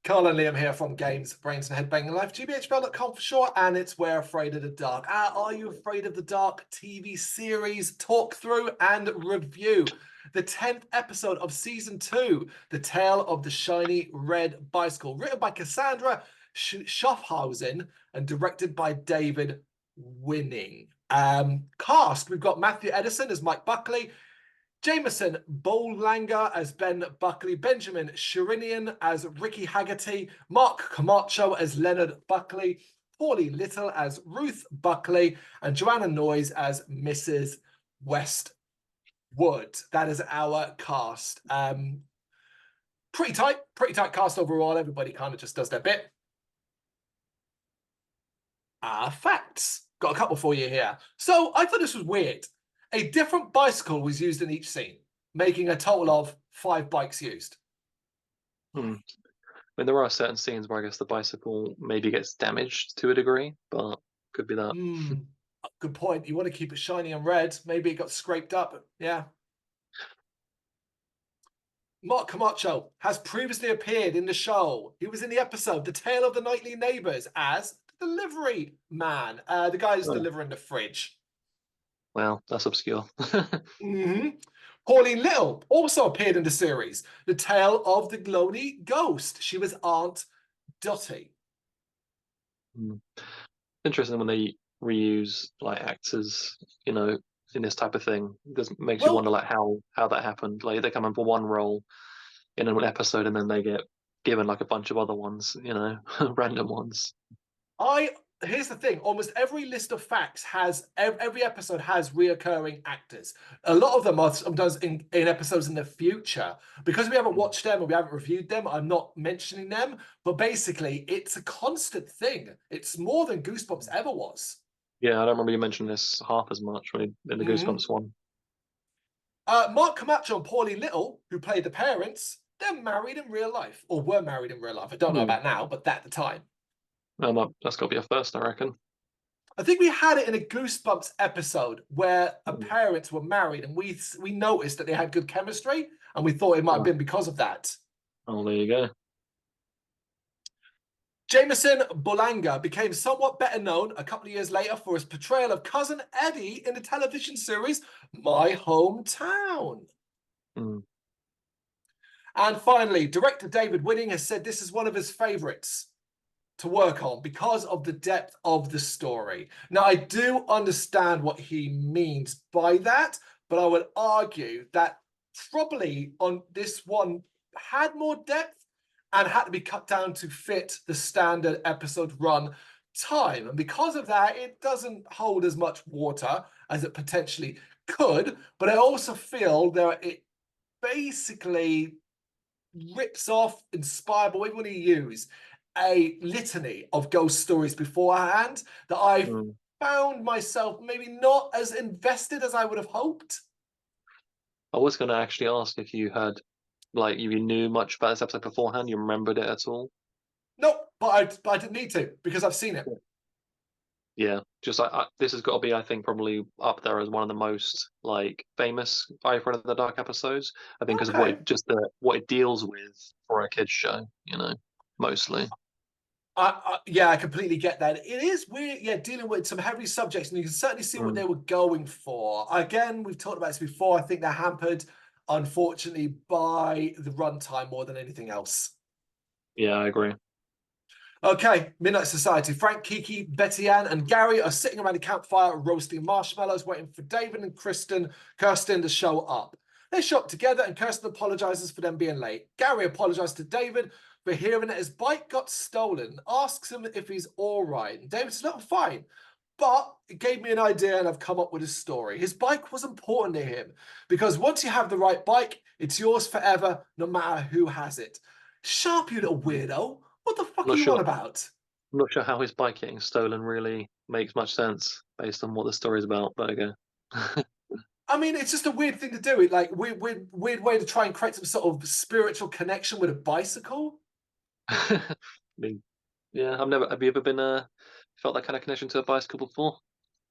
Carl and Liam here from Games, Brains and Head-Banging Life, gbhblofficial for short, and it's We're Afraid of the Dark. Are You Afraid of the Dark TV series talk through and review. The 10th episode of season 2, The Tale of the Shiny Red Bicycle, written by Cassandra Schaffhausen and directed by David Winning. Cast, we've got Matthew Edison as Mike Buckley, Jameson Bolanger as Ben Buckley, Benjamin Sherinian as Ricky Haggerty, Mark Camacho as Leonard Buckley, Pauline Little as Ruth Buckley, and Joanna Noyes as Mrs. Westwood. That is our cast. Pretty tight cast overall. Everybody kind of just does their bit. Facts. Got a couple for you here. So I thought this was weird. A different bicycle was used in each scene, making a total of 5 bikes used. I mean, there are certain scenes where I guess the bicycle maybe gets damaged to a degree, but could be that. Good point. You want to keep it shiny and red. Maybe it got scraped up. Yeah. Mark Camacho has previously appeared in the show. He was in the episode The Tale of the Nightly Neighbors as the delivery man, the guy who's delivering the fridge. Well, that's obscure. Pauline Little also appeared in the series, The Tale of the Glony Ghost. She was Aunt Dottie. Interesting when they reuse like actors, in this type of thing. This makes you wonder like how that happened. Like they come in for one role in an episode and then they get given like a bunch of other ones, random ones. Here's the thing, almost every list of facts has, every episode has reoccurring actors. A lot of them are sometimes in episodes in the future. Because we haven't watched them or we haven't reviewed them, I'm not mentioning them. But basically, it's a constant thing. It's more than Goosebumps ever was. Yeah, I don't remember you mentioning this half as much in the Goosebumps one. Mark Camacho and Pauline Little, who played the parents, they're married in real life, or were married in real life. I don't know about now, but at the time. That's got to be a first, I reckon. I think we had it in a Goosebumps episode where parents were married and we noticed that they had good chemistry and we thought it might have been because of that. Oh, there you go. Jameson Bolanger became somewhat better known a couple of years later for his portrayal of Cousin Eddie in the television series My Hometown. And finally, director David Winning has said this is one of his favorites to work on because of the depth of the story. Now, I do understand what he means by that, but I would argue that probably on this one had more depth and had to be cut down to fit the standard episode run time. And because of that, it doesn't hold as much water as it potentially could. But I also feel that it basically rips off, inspired, but we want to use a litany of ghost stories beforehand that I found myself maybe not as invested as I would have hoped. I was going to actually ask if you had, like, you knew much about this episode beforehand, you remembered it at all? Nope, but I didn't need to because I've seen it. Yeah, just like this has got to be, I think, probably up there as one of the most like famous Are You Afraid of the Dark episodes. I think because of what it deals with for a kids show, mostly. Yeah, I completely get that. It is weird, yeah, dealing with some heavy subjects, and you can certainly see what they were going for. Again, we've talked about this before. I think they're hampered, unfortunately, by the runtime more than anything else. Yeah, I agree. Okay, Midnight Society. Frank, Kiki, Betty Ann, and Gary are sitting around the campfire roasting marshmallows, waiting for David and Kirsten to show up. They show up together, and Kirsten apologizes for them being late. Gary apologizes to David for hearing that his bike got stolen, asks him if he's all right. And David says, "No, I'm fine." But it gave me an idea, and I've come up with a story. His bike was important to him because once you have the right bike, it's yours forever, no matter who has it. Sharp, you little weirdo. What the fuck are you on about? I'm not sure how his bike getting stolen really makes much sense based on what the story's about, but okay. I mean, it's just a weird thing to do. It like weird way to try and create some sort of spiritual connection with a bicycle. I mean, yeah, have you ever been felt that kind of connection to a bicycle before?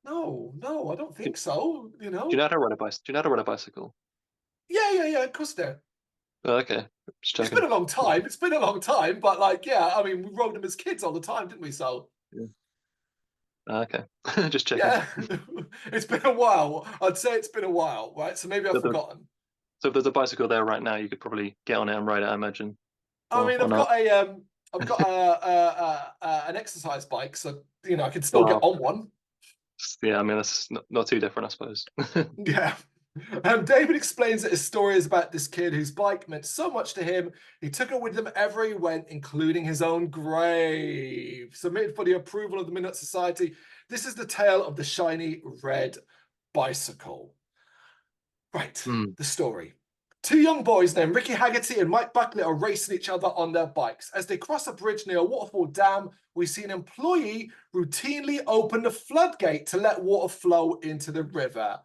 No, I don't think so. Do you know how to ride a bicycle? Yeah, of course there. Oh, okay, just It's been checking. a long time. It's been a long time, but like, yeah, I mean, we rode them as kids all the time, didn't we? So Yeah. Okay, just checking. yeah, it's been a while. I'd say it's been a while, right? So maybe I've So, forgotten. so if there's a bicycle there right now, you could probably get on it and ride it, I imagine, I mean, or not. I've got an exercise bike, so you know, I can still get Well, on one. yeah, I mean that's not too different, I suppose. Yeah. David explains that his story is about this kid whose bike meant so much to him, he took it with him everywhere he went, including his own grave. Submitted for the approval of the Midnight Society, this is the tale of the shiny red bicycle. Right, Hmm. the story. Two young boys named Ricky Haggerty and Mike Buckley are racing each other on their bikes. As they cross a bridge near a waterfall dam, we see an employee routinely open the floodgate to let water flow into the river.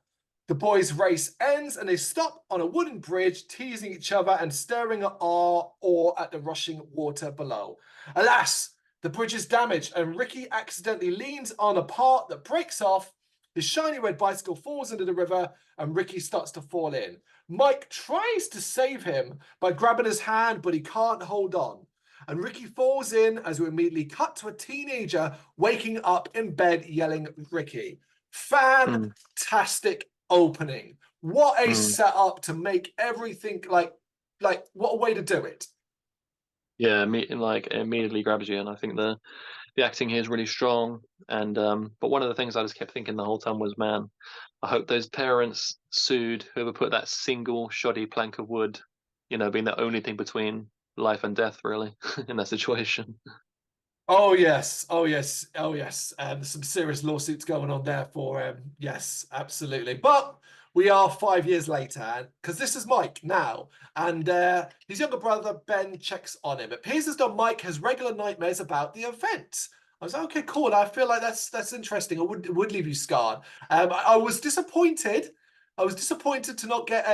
The boys' race ends and they stop on a wooden bridge, teasing each other and staring at awe at the rushing water below. Alas, the bridge is damaged and Ricky accidentally leans on a part that breaks off. His shiny red bicycle falls into the river and Ricky starts to fall in. Mike tries to save him by grabbing his hand, but he can't hold on. And Ricky falls in as we immediately cut to a teenager waking up in bed yelling, Ricky. Hmm. Fantastic opening. What a Hmm. setup to make everything like what a way to do it. Yeah, like it immediately grabs you, and I think the acting here is really strong. And but one of the things I just kept thinking the whole time was, man, I hope those parents sued whoever put that single shoddy plank of wood, being the only thing between life and death, really, in that situation. Oh yes, oh yes, oh yes. There's some serious lawsuits going on there for yes, absolutely. But we are 5 years later, because this is Mike now, and his younger brother Ben checks on him. It appears as though Mike has regular nightmares about the event. I was like, okay, cool. I feel like that's interesting. It would leave you scarred. I was disappointed. I was disappointed to not get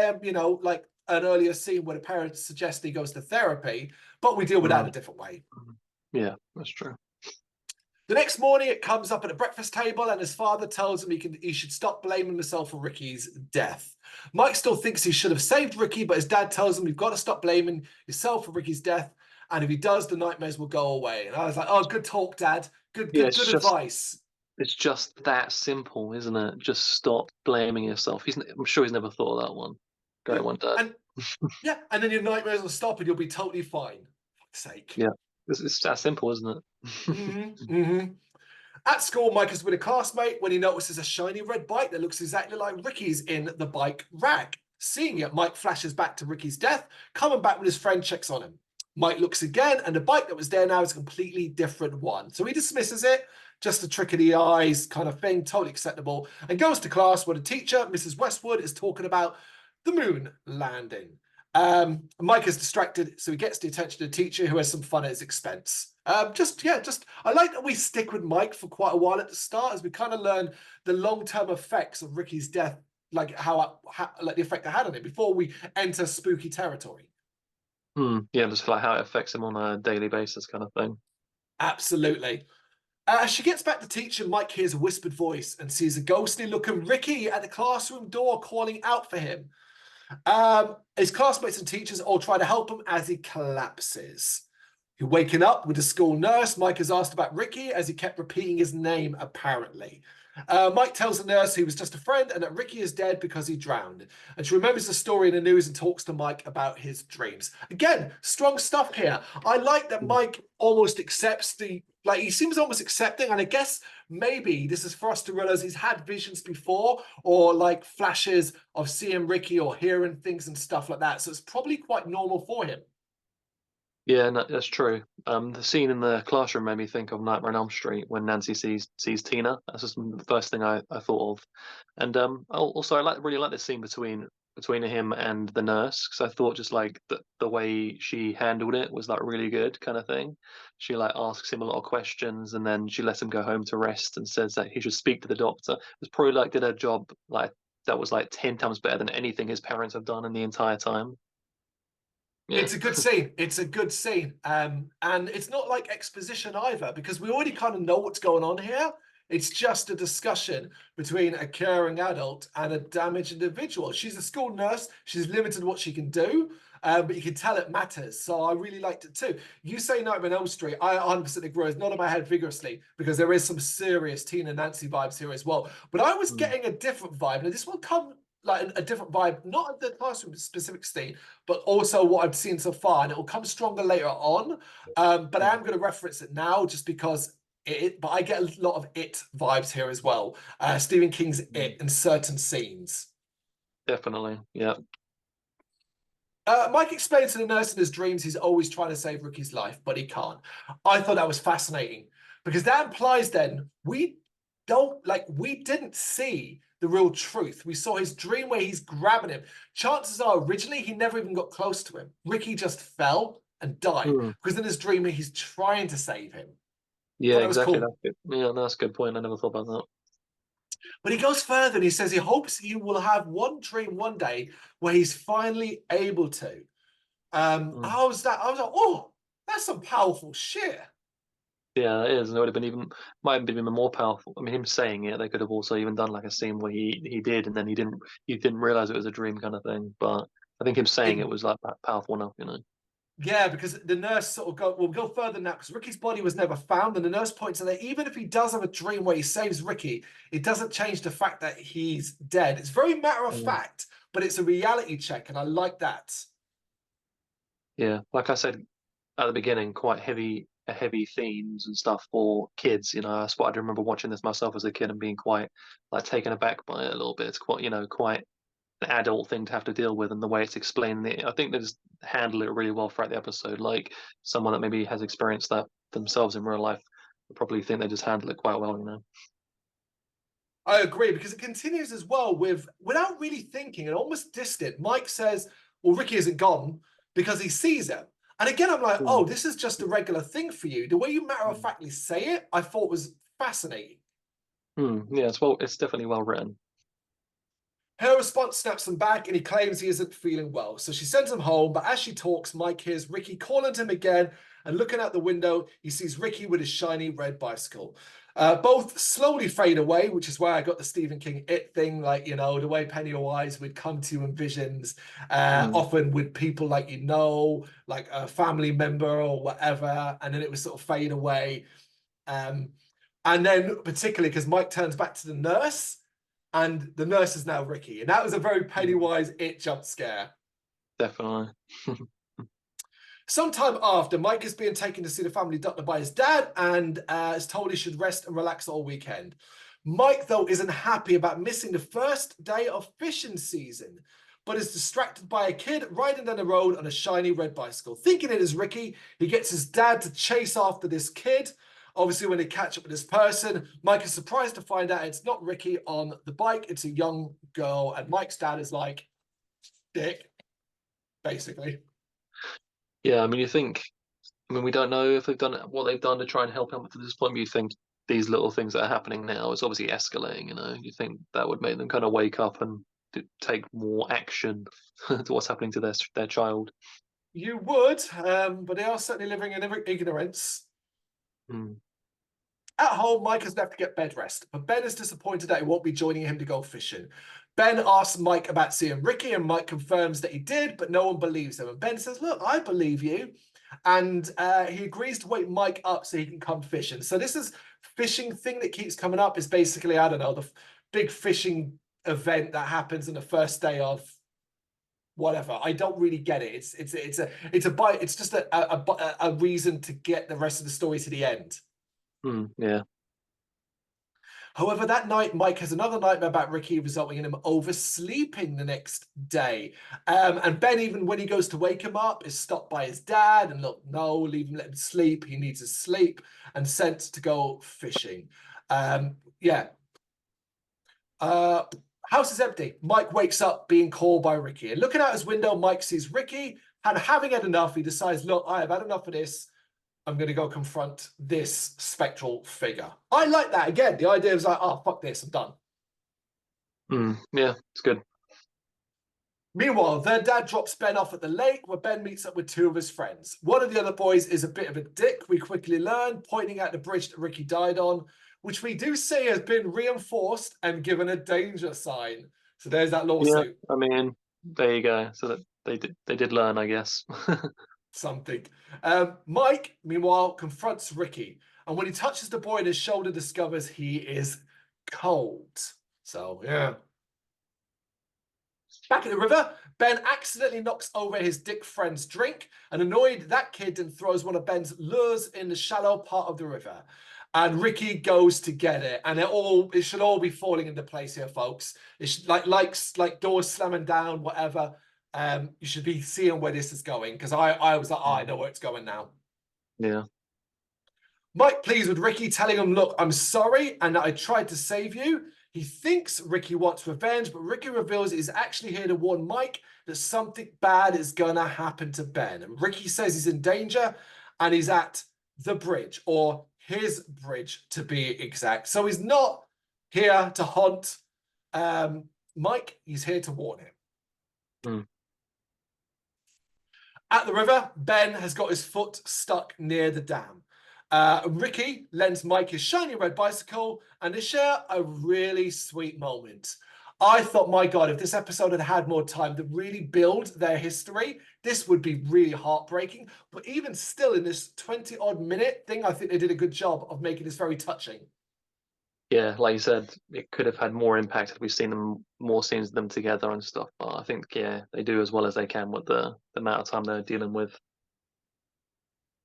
like an earlier scene where the parents suggest he goes to therapy, but we deal with that Mm. a different way. Yeah, that's true. The next morning, it comes up at a breakfast table, and his father tells him he should stop blaming himself for Ricky's death. Mike still thinks he should have saved Ricky, but his dad tells him you've got to stop blaming yourself for Ricky's death, and if he does, the nightmares will go away. And I was like, "Oh, good talk, Dad. Good, Yeah, good, good advice." it's just that simple, isn't it? Just stop blaming yourself. I'm sure he's never thought of that one. Great Yeah, one, Dad. and yeah, and then your nightmares will stop, and you'll be totally fine. For fuck's sake. Yeah, it's that simple, isn't it? At school, Mike is with a classmate when he notices a shiny red bike that looks exactly like Ricky's in the bike rack. Seeing it, Mike flashes back to Ricky's death, coming back when his friend checks on him. Mike looks again, and the bike that was there now is a completely different one. So he dismisses it, just a trick of the eyes kind of thing, totally acceptable, and goes to class where the teacher, Mrs. Westwood, is talking about the moon landing. Mike is distracted, so he gets the attention of the teacher, who has some fun at his expense. Just I like that we stick with Mike for quite a while at the start, as we kind of learn the long-term effects of Ricky's death, like like the effect it had on him before we enter spooky territory. Yeah, just like how it affects him on a daily basis, kind of thing. Absolutely. As she gets back to teaching, Mike hears a whispered voice and sees a ghostly-looking Ricky at the classroom door calling out for him. His classmates and teachers all try to help him as he collapses. He's waking up with the school nurse. Mike has asked about Ricky as he kept repeating his name, apparently. Mike tells the nurse he was just a friend and that Ricky is dead because he drowned. And she remembers the story in the news and talks to Mike about his dreams. Again, strong stuff here. I like that Mm. Mike almost accepts he seems almost accepting. And I guess maybe this is for us to realize he's had visions before or like flashes of seeing Ricky or hearing things and stuff like that. So it's probably quite normal for him. Yeah, no, that's true. The scene in the classroom made me think of Nightmare on Elm Street when Nancy sees Tina. That's just the first thing I thought of. And also I really like this scene between him and the nurse, because I thought just like the way she handled it was like really good, kind of thing. She like asks him a lot of questions, and then she lets him go home to rest and says that he should speak to the doctor. It's probably like did her job like that was like 10 times better than anything his parents have done in the entire time. Yeah. It's a good scene. It's a good scene. And it's not like exposition either, because we already kind of know what's going on here. It's just a discussion between a caring adult and a damaged individual. She's a school nurse. She's limited what she can do. but you can tell it matters. So I really liked it too. You say Nightmare on Elm Street, I 100% agree. It's not in my head vigorously because there is some serious Tina Nancy vibes here as well. But I was getting a different vibe. Now this will come like a different vibe, not at the classroom specific scene, but also what I've seen so far, and it will come stronger later on. But I am going to reference it now just because but I get a lot of It vibes here as well. Stephen King's It in certain scenes. Definitely, yeah. Mike explains to the nurse in his dreams he's always trying to save Ricky's life, but he can't. I thought that was fascinating because that implies then we didn't see the real truth. We saw his dream where he's grabbing him. Chances are originally he never even got close to him. Ricky just fell and died because in his dream he's trying to save him. Yeah, Thought that was exactly. cool. That's good. Yeah, that's a good point. I never thought about that. But he goes further and he says he hopes he will have one dream one day where he's finally able to. I was like, oh, that's some powerful shit. Yeah, it is. And it would have been might have been even more powerful. I mean, him saying it, they could have also even done like a scene where he did, and then he didn't realize it was a dream kind of thing. But I think him saying it was like powerful enough, you know. Yeah, because the nurse sort of we'll go further than that because Ricky's body was never found, and the nurse points out that even if he does have a dream where he saves Ricky, it doesn't change the fact that he's dead. It's very matter of fact, but it's a reality check, and I like that. Yeah, like I said at the beginning, quite heavy themes and stuff for kids. You know, that's what I remember watching this myself as a kid and being quite like taken aback by it a little bit. It's quite an adult thing to have to deal with, and the way it's explained it, I think they just handle it really well throughout the episode. Like someone that maybe has experienced that themselves in real life would probably think they just handle it quite well, you know. I agree because it continues as well without really thinking and almost distant. Mike says, well, Ricky isn't gone because he sees him. And again, I'm like, oh, this is just a regular thing for you. The way you matter of factly say it, I thought was fascinating. Yeah, it's definitely well written. Her response snaps him back and he claims he isn't feeling well. So she sends him home. But as she talks, Mike hears Ricky calling to him again. And looking out the window, he sees Ricky with his shiny red bicycle. Both slowly fade away, which is where I got the Stephen King It thing, like, you know, the way Pennywise would come to you in visions, often with people like, you know, like a family member or whatever. And then it would sort of fade away. And then particularly because Mike turns back to the nurse and the nurse is now Ricky. And that was a very Pennywise It jump scare. Definitely. Sometime after, Mike is being taken to see the family doctor by his dad and is told he should rest and relax all weekend. Mike, though, isn't happy about missing the first day of fishing season, but is distracted by a kid riding down the road on a shiny red bicycle. Thinking it is Ricky, he gets his dad to chase after this kid. Obviously, when they catch up with this person, Mike is surprised to find out it's not Ricky on the bike, it's a young girl. And Mike's dad is like, dick, basically. Yeah, I mean, we don't know if they've done what they've done to try and help him up to this point, but you think these little things that are happening now is obviously escalating, you know. You think that would make them kind of wake up and take more action to what's happening to their child. You would, but they are certainly living in ignorance. At home, Mike has left to get bed rest, but Ben is disappointed that he won't be joining him to go fishing. Ben asks Mike about seeing Ricky, and Mike confirms that he did, but no one believes him. And Ben says, look, I believe you. And he agrees to wake Mike up so he can come fishing. So this is fishing thing that keeps coming up is basically, I don't know, the big fishing event that happens on the first day of whatever. I don't really get it. It's just a reason to get the rest of the story to the end. Yeah. However, that night, Mike has another nightmare about Ricky, resulting in him oversleeping the next day. And Ben, even when he goes to wake him up, is stopped by his dad and look, no, leave him, let him sleep. He needs his sleep and sent to go fishing. Yeah. House is empty. Mike wakes up being called by Ricky. And looking out his window, Mike sees Ricky. And having had enough, he decides, look, I have had enough of this. I'm going to go confront this spectral figure. I like that. Again, the idea is like, oh, fuck this, I'm done. Yeah, it's good. Meanwhile, their dad drops Ben off at the lake where Ben meets up with two of his friends. One of the other boys is a bit of a dick, we quickly learn, pointing out the bridge that Ricky died on, which we do say has been reinforced and given a danger sign. So there's that lawsuit. Yeah, I mean, there you go. So they did learn, I guess. Something. Mike, meanwhile, confronts Ricky, and when he touches the boy on his shoulder, discovers he is cold. So, yeah. Back at the river, Ben accidentally knocks over his dick friend's drink, and annoyed that kid and throws one of Ben's lures in the shallow part of the river. And Ricky goes to get it, and it should all be falling into place here, folks. It should, like doors slamming down, whatever. You should be seeing where this is going, because I was like, oh, I know where it's going now. Yeah. Mike pleads with Ricky, telling him, look, I'm sorry and that I tried to save you. He thinks Ricky wants revenge, but Ricky reveals he's actually here to warn Mike that something bad is going to happen to Ben. And Ricky says he's in danger and he's at the bridge, or his bridge to be exact. So he's not here to haunt Mike, he's here to warn him. Mm. At the river, Ben has got his foot stuck near the dam. Ricky lends Mike his shiny red bicycle, and they share a really sweet moment. I thought, my God, if this episode had had more time to really build their history, this would be really heartbreaking. But even still, in this 20-odd minute thing, I think they did a good job of making this very touching. Yeah, like you said, it could have had more impact if we've seen them more scenes of them together and stuff. But I think, yeah, they do as well as they can with the amount of time they're dealing with.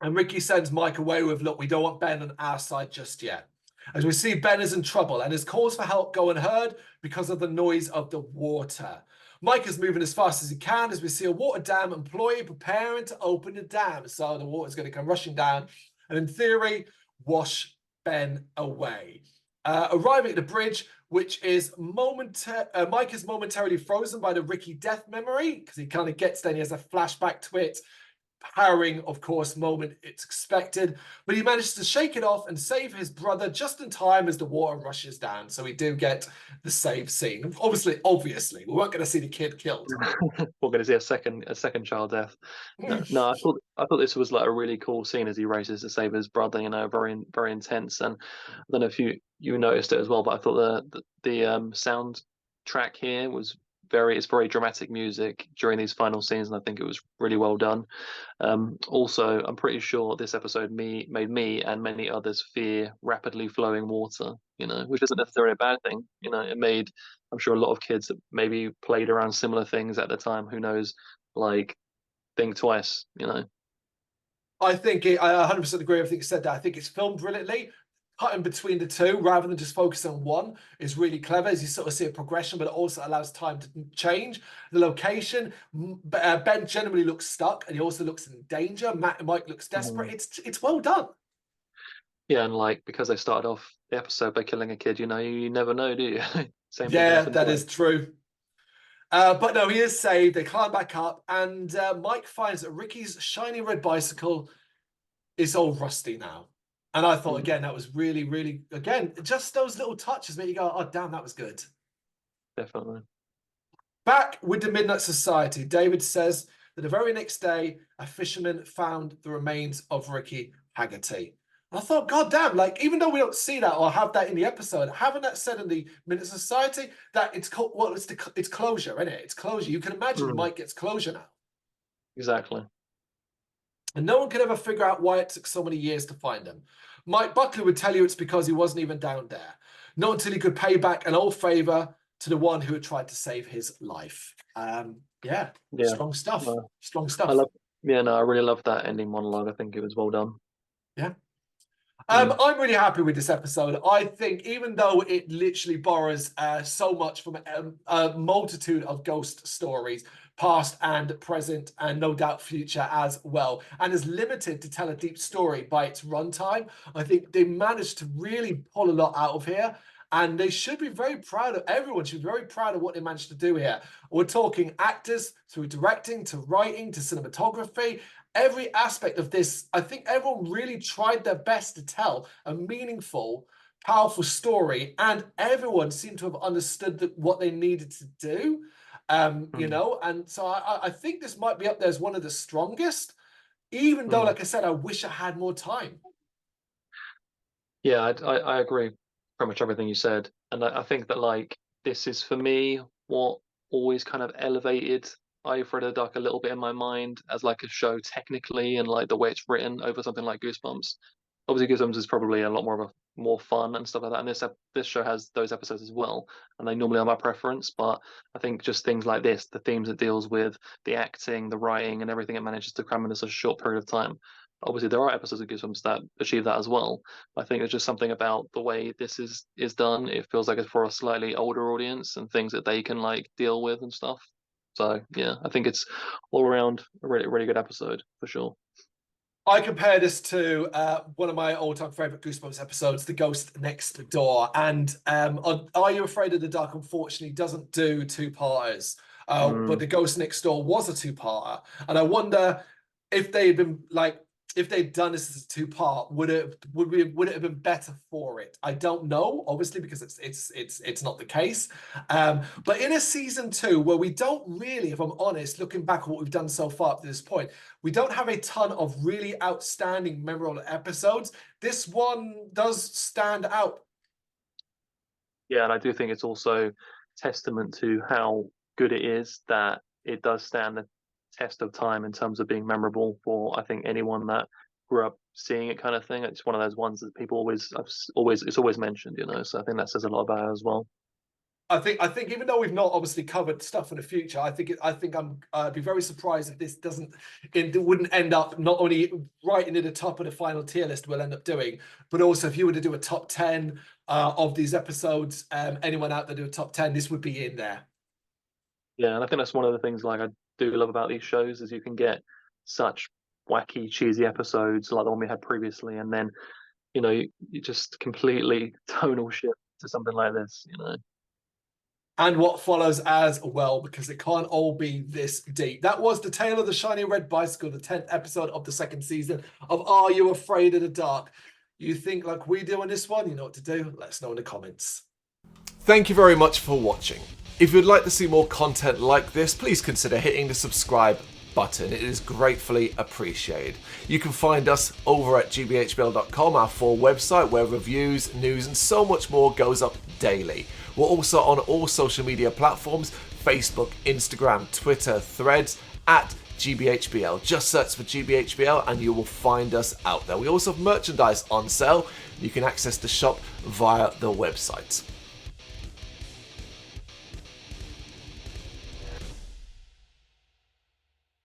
And Ricky sends Mike away with, look, we don't want Ben on our side just yet. As we see, Ben is in trouble and his calls for help go unheard because of the noise of the water. Mike is moving as fast as he can as we see a water dam employee preparing to open the dam. So the water is going to come rushing down and, in theory, wash Ben away. Arriving at the bridge, which is Mike is momentarily frozen by the Ricky death memory because he kind of gets there and he has a flashback to it. Harrowing, of course, moment it's expected, but he manages to shake it off and save his brother just in time as the water rushes down. So we do get the save scene. Obviously, we weren't going to see the kid killed. We're going to see a second child death. No, I thought this was like a really cool scene as he races to save his brother. You know, very very intense. And I don't know if you noticed it as well, but I thought the sound track here was it's very dramatic music during these final scenes, and I think it was really well done. Also, I'm pretty sure this episode made me and many others fear rapidly flowing water, you know, which isn't necessarily a bad thing. You know, it made, I'm sure, a lot of kids that maybe played around similar things at the time, who knows, like, think twice, you know. I 100% agree with everything you said there. I think it's filmed brilliantly. Cutting between the two rather than just focusing on one is really clever, as you sort of see a progression, but it also allows time to change the location. Ben generally looks stuck and he also looks in danger. Mike looks desperate. It's well done. Yeah, and like, because they started off the episode by killing a kid, you know, you never know, do you? Same thing Yeah, happened that twice. is true. But no, he is saved. They climb back up, and Mike finds that Ricky's shiny red bicycle is all rusty now. And I thought, again, that was really, really, again, just those little touches make you go, oh, damn, that was good. Definitely. Back with the Midnight Society, David says that the very next day, a fisherman found the remains of Ricky Haggerty. I thought, God damn, like, even though we don't see that or have that in the episode, having that said in the Midnight Society, that it's it's closure, isn't it? It's closure. You can imagine Mike gets closure now. Exactly. And no one could ever figure out why it took so many years to find him. Mike Buckley would tell you it's because he wasn't even down there. Not until he could pay back an old favor to the one who had tried to save his life. Yeah, strong stuff. Strong I stuff. love, yeah, no, I really love that ending monologue. I think it was well done. Yeah. I'm really happy with this episode. I think even though it literally borrows so much from a multitude of ghost stories, past and present, and no doubt future as well, and is limited to tell a deep story by its runtime, I think they managed to really pull a lot out of here. And they should be very proud of, everyone should be very proud of what they managed to do here. We're talking actors through directing to writing to cinematography. Every aspect of this, I think everyone really tried their best to tell a meaningful, powerful story, and everyone seemed to have understood what they needed to do. You know, and so I think this might be up there as one of the strongest, even though, like I said, I wish I had more time. Yeah, I agree pretty much everything you said, and I think that, like, this is for me what always kind of elevated Are You Afraid of the Dark a little bit in my mind as like a show technically, and like the way it's written over something like Goosebumps. Obviously, Goosebumps is probably a lot more fun and stuff like that. And this show has those episodes as well, and they normally are my preference. But I think just things like this, the themes it deals with, the acting, the writing, and everything it manages to cram in such a short period of time. Obviously, there are episodes of Goosebumps that achieve that as well. I think there's just something about the way this is done. It feels like it's for a slightly older audience and things that they can like deal with and stuff. So yeah, I think it's all around a really good episode for sure. I compare this to one of my all-time favorite Goosebumps episodes, The Ghost Next Door. And Are You Afraid of the Dark, unfortunately, doesn't do two-parters. But The Ghost Next Door was a two-parter. And I wonder if they had been like, if they'd done this as a two-part, would it have been better for it? I don't know, obviously, because it's not the case. But in a season 2 where we don't really, if I'm honest, looking back at what we've done so far up to this point, we don't have a ton of really outstanding, memorable episodes. This one does stand out. Yeah, and I do think it's also testament to how good it is that it does stand the test of time in terms of being memorable for, I think, anyone that grew up seeing it, kind of thing. It's one of those ones that people always it's always mentioned, so I think that says a lot about it as well. I think even though we've not obviously covered stuff in the future, I'd be very surprised if this wouldn't end up not only right near the top of the final tier list we'll end up doing, but also if you were to do a top 10 of these episodes, anyone out there do a top 10, this would be in there. Yeah, and I think that's one of the things like I do love about these shows is you can get such wacky, cheesy episodes like the one we had previously, and then you just completely tonal shift to something like this. And what follows as well, because it can't all be this deep. That was The Tale of the Shiny Red Bicycle, the 10th episode of the 2nd season of Are You Afraid of the Dark? You think like we do on this one? You know what to do. Let us know in the comments. Thank you very much for watching. If you'd like to see more content like this, please consider hitting the subscribe button. It is gratefully appreciated. You can find us over at gbhbl.com, our full website where reviews, news and so much more goes up daily. We're also on all social media platforms, Facebook, Instagram, Twitter, Threads, at gbhbl. Just search for gbhbl and you will find us out there. We also have merchandise on sale. You can access the shop via the website.